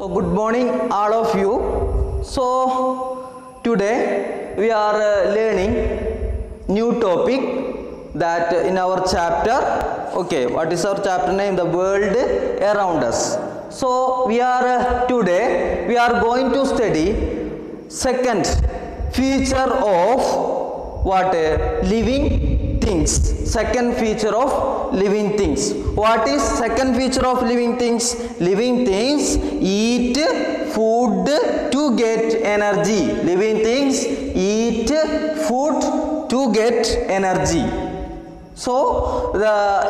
So good morning all of you. So today we are learning new topic that in our chapter. Okay, what is our chapter name? The world around us. So we are today we are going to study second feature of what living things. Second feature of living things. What is second feature of living things? Living things eat food to get energy. Living things eat food to get energy. So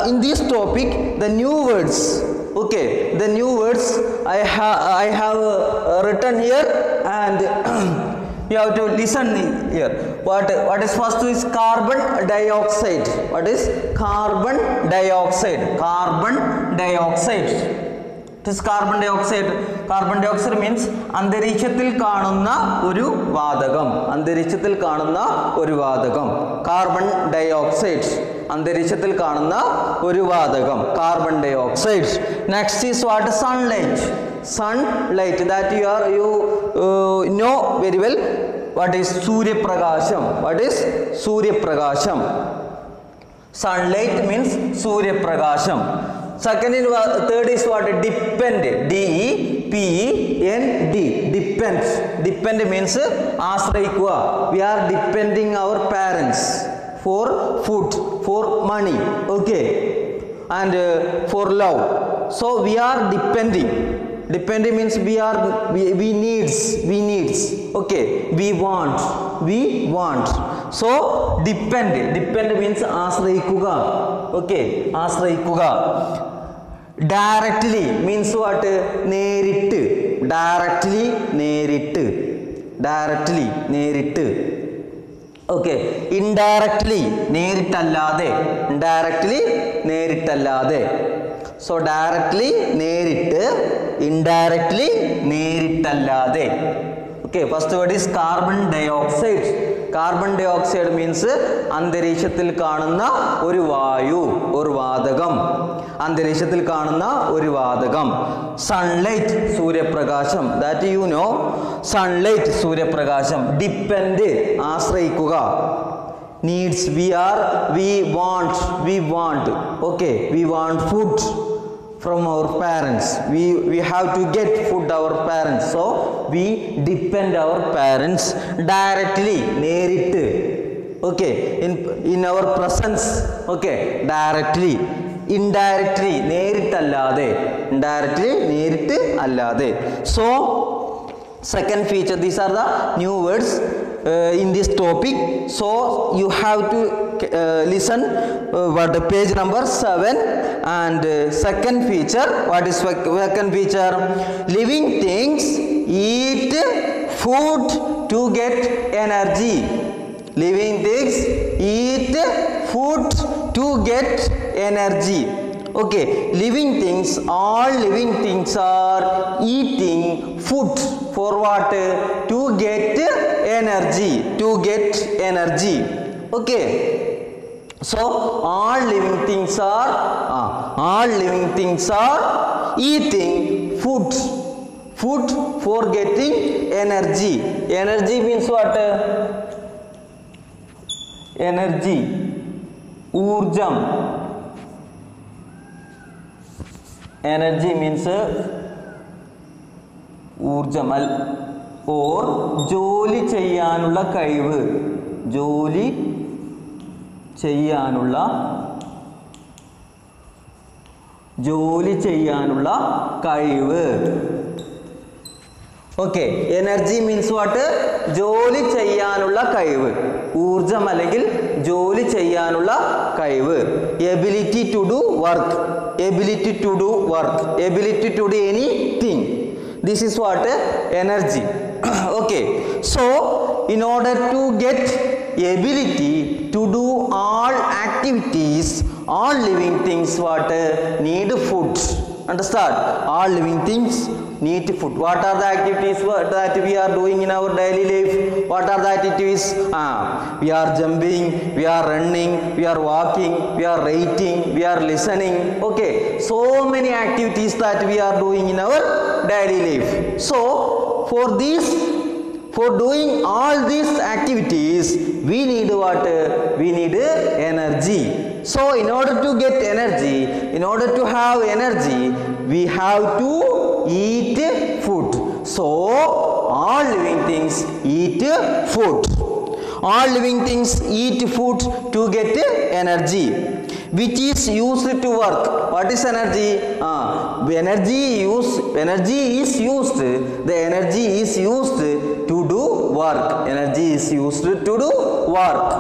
in this topic the new words, okay, the new words I have written here, and you have to listen here. What is first is carbon dioxide. What is carbon dioxide? Carbon dioxide. What is carbon dioxide? Carbon dioxide means അന്തരീക്ഷത്തിൽ കാണുന്ന ഒരു വാതകം. അന്തരീക്ഷത്തിൽ കാണുന്ന ഒരു വാതകം. Carbon dioxide. അന്തരീക്ഷത്തിൽ കാണുന്ന ഒരു വാതകം. Carbon dioxide. Next is what? Sunlight. Sunlight, that you know very well. What is Surya Prakasham? What is Surya Prakasham? Sunlight means Surya Prakasham. Second is third is what? Depend. D-E-P-E-N-D. Depend. Depend means ആശ്രയിക്കുക. We are depending our parents for food, for money, okay, and for love. So we are depending. Depending means we needs, okay, we want. So depend means ആശ്രയിക്കുക, okay, ആശ്രയിക്കുക. Directly means what? നേരിട്ട്. നേരിട്ട്, okay. Indirectly നേരിട്ടല്ലാതെ. So directly നേരിട്ട്, indirectly നേരിട്ടല്ലാതെ. Okay, first word is carbon dioxide. Carbon dioxide means അന്തരീക്ഷത്തിൽ കാണുന്ന ഒരു വായു, ഒരു വാതകം. അന്തരീക്ഷത്തിൽ കാണുന്ന ഒരു വാതകം. Sunlight, സൂര്യപ്രകാശം. That you know. Sunlight, സൂര്യപ്രകാശം. Depend, ആശ്രയിക്കുക. Needs, we want, okay, we want food from our parents. We have to get food our parents, so we depend our parents directly, നേരിട്ട്, okay, in our presence, okay, directly. Indirectly നേരിട്ടല്ലാതെ. So second feature, these are the new words in this topic. So you have to listen what page number 7, and second feature. What is second feature? Living things eat food to get energy. Living things eat food to get energy. Okay, living things, all living things are eating food for what? To get energy. Okay, so all living things are eating food for getting energy. Energy means what? Energy, urjam. Energy means ഊർജം or ജോലി ചെയ്യാനുള്ള കഴിവ്. ജോലി ചെയ്യാനുള്ള കഴിവ്. Okay, energy means what? ജോലി ചെയ്യാനുള്ള കഴിവ്. ഊർജം അല്ലെങ്കിൽ ജോലി ചെയ്യാനുള്ള കഴിവ്. Ability to do work. Ability to do anything. This is what? Energy. Okay, so in order to get ability to do all activities, all living things what? Need food. Understand? All living things need food. What are the activities that we are doing in our daily life? What are the activities? We are jumping, we are running, we are walking, we are writing, we are listening. Okay, so many activities that we are doing in our daily life. So for doing all these activities, we need what? We need energy. So in order to get energy, in order to have energy, we have to eat food. So all living things eat food. All living things eat food to get energy, which is used to work. What is energy? Energy is used. The energy is used to do work. Energy is used to do work.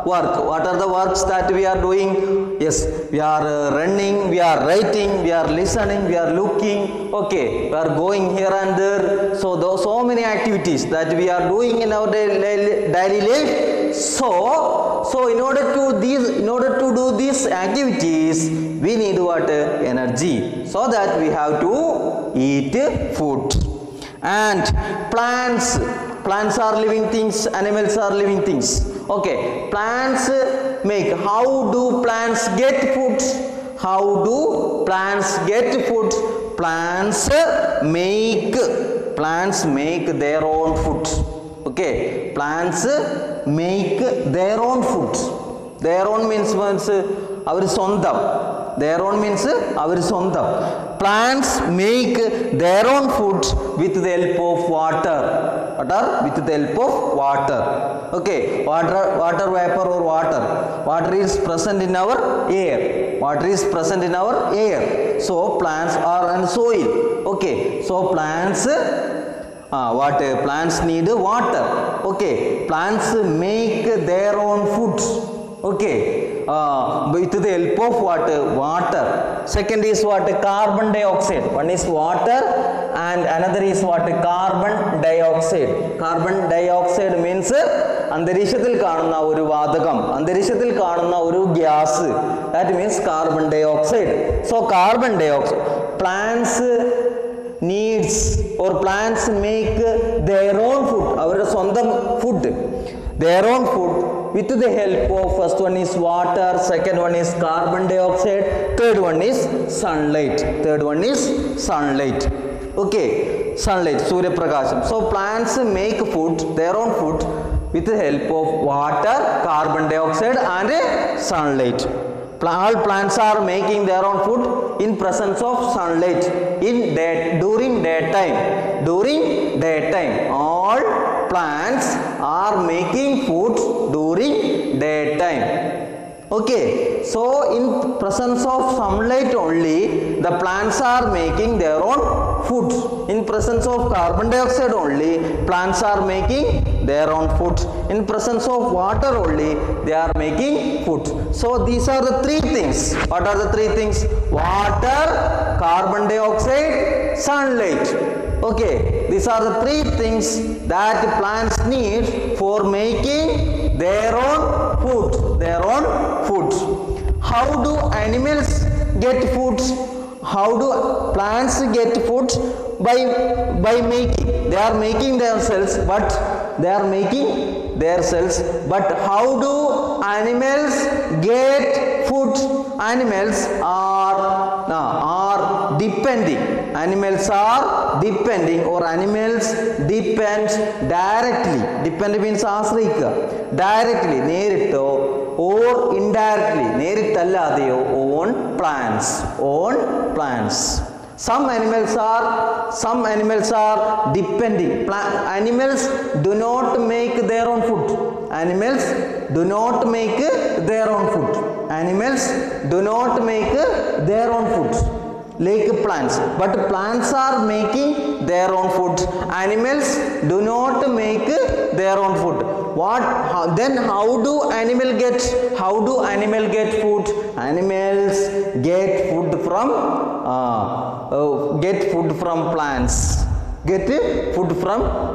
What are the works that we are doing? Yes, we are running, we are writing, we are listening, we are looking. Okay, we are going here and there. So there are so many activities that we are doing in our daily life. So in order to do these activities, we need what? Energy. So that we have to eat food. And plants are living things, animals are living things. Okay, plants make. How do plants get food? How do plants get food? Plants make their own food. Okay, plants make their own food. Their own means our sondam. Their own means our sondam. Plants make their own food with the help of water. With the help of water. Okay, water vapor or water. Water is present in our air. Water is present in our air. So plants are on soil. Okay, so plants plants need water. Okay, plants make their own food. Okay, with the help of water. Second is what? Carbon dioxide. One is water and another is what? Carbon dioxide. Carbon dioxide means അന്തരീക്ഷത്തിൽ കാണുന്ന ഒരു വാതകം, അന്തരീക്ഷത്തിൽ കാണുന്ന ഒരു gas. That means carbon dioxide. So carbon dioxide. Plants needs or plants make their own food. അവരുടെ സ്വന്തം food. Their own food with the help of, first one is water, second one is carbon dioxide, third one is sunlight. Okay, sunlight, Surya Prakasham. So plants make food, their own food with the help of water, carbon dioxide and sunlight. All plants are making their own food in presence of sunlight during daytime. All plants are making food during daytime. Okay, so in presence of sunlight only the plants are making their own food. In presence of carbon dioxide only plants are making their own food. In presence of water only they are making food. So these are the three things. What are the three things? Water, carbon dioxide, sunlight. Okay, these are the three things that plants need for making their own food. How do animals get food? How do plants get food? By making. They are making themselves, but how do animals get food? Animals are depending. Animals are depending, or animals depend directly. Depend means ആശ്രയിക്കുക. Directly, നേരിട്ടോ or indirectly, നേരിട്ടല്ലാതെയോ on plants. Some animals are depending. Animals do not make their own food. Like plants, but plants are making their own food. Animals do not make their own food. Then how do animal get food? Animals get food from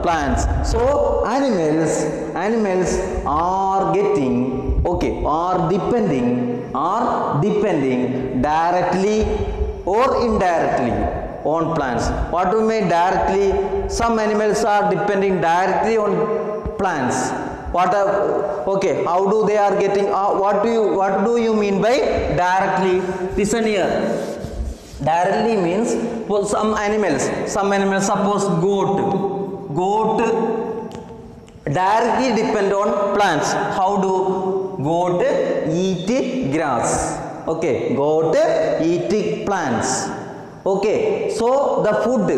plants. So animals are depending directly or indirectly on plants. What do you mean directly? Some animals are depending directly on plants. What are, okay, how do they are getting, what do you mean by directly? Listen here. Directly means for some animals, suppose goat directly depend on plants. How do goat eat grass? Okay, goat eat plants. Okay, so the food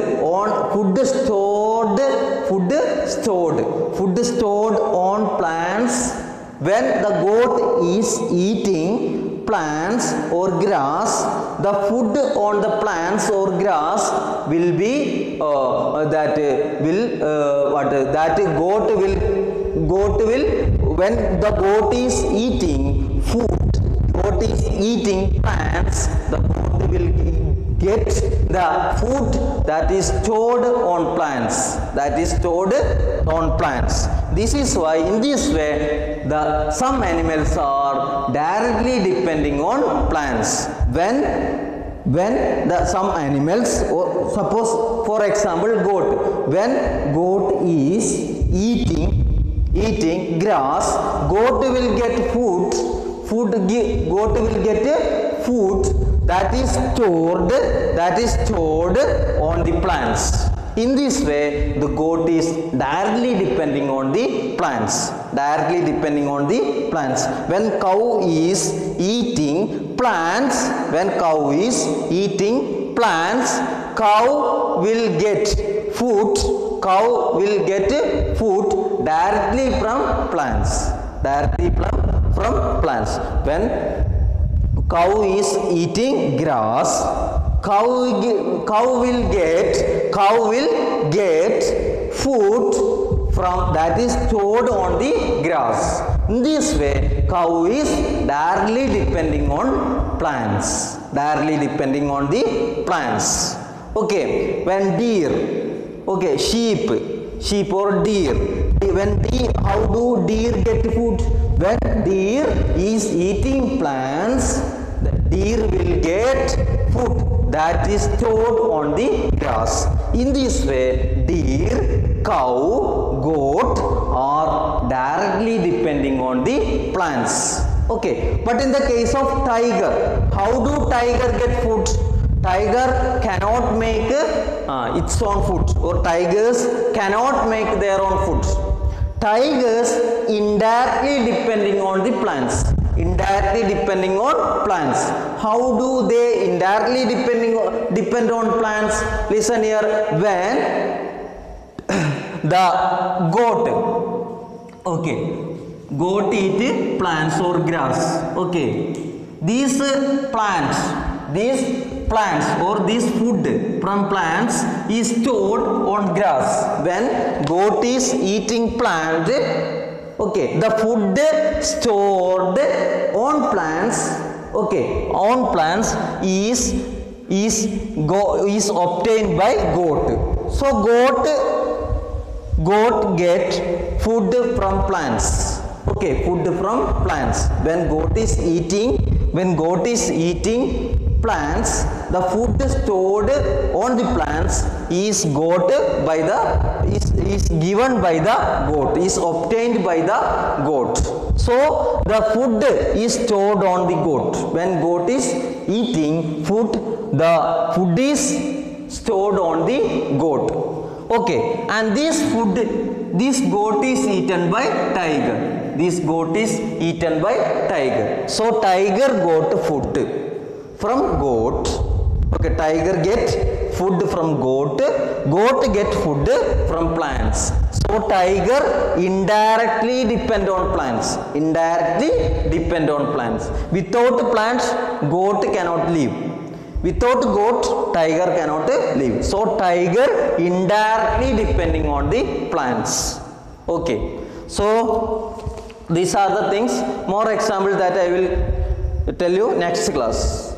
stored on plants. When the goat is eating plants or grass, the food on the plants or grass will be that goat will when the goat is eating plants, the goat will get the food that is stored on plants. This is why in this way some animals are directly depending on plants. When some animals, or suppose for example goat, when goat is eating grass, goat will get food that is stored on the plants. In this way, the goat is directly depending on the plants. When cow is eating plants, cow will get food directly from plants. When cow is eating grass, cow will get food from that is stored on the grass. In this way, cow is directly depending on plants. Okay, when deer, okay, sheep or deer. How do deer get food? When deer is eating plants, the deer will get food that is stored on the grass. In this way, deer, cow, goat are directly depending on the plants. Okay, but in the case of tiger, how do tiger get food? Tiger cannot make its own food, or tigers cannot make their own food. Tigers indirectly depending on the plants. How do they indirectly depend on plants? Listen here. When the goat eat plants or grass. Okay, these plants or this food from plants is stored on grass. When goat is eating plant, okay, the food stored on plants, is obtained by goat. So goat get food from plants. Okay, food from plants. When goat is eating plants, the food stored on the plants is given by the goat, is obtained by the goat. So the food is stored on the goat. When goat is eating food, the food is stored on the goat. Okay, and this goat is eaten by tiger. So tiger got food from goat. Okay, tiger get food from goat get food from plants. So tiger indirectly depend on plants. Without plants, goat cannot live. Without goat, tiger cannot live. So tiger indirectly depending on the plants. Okay, so these are the things. More examples that I will tell you next class.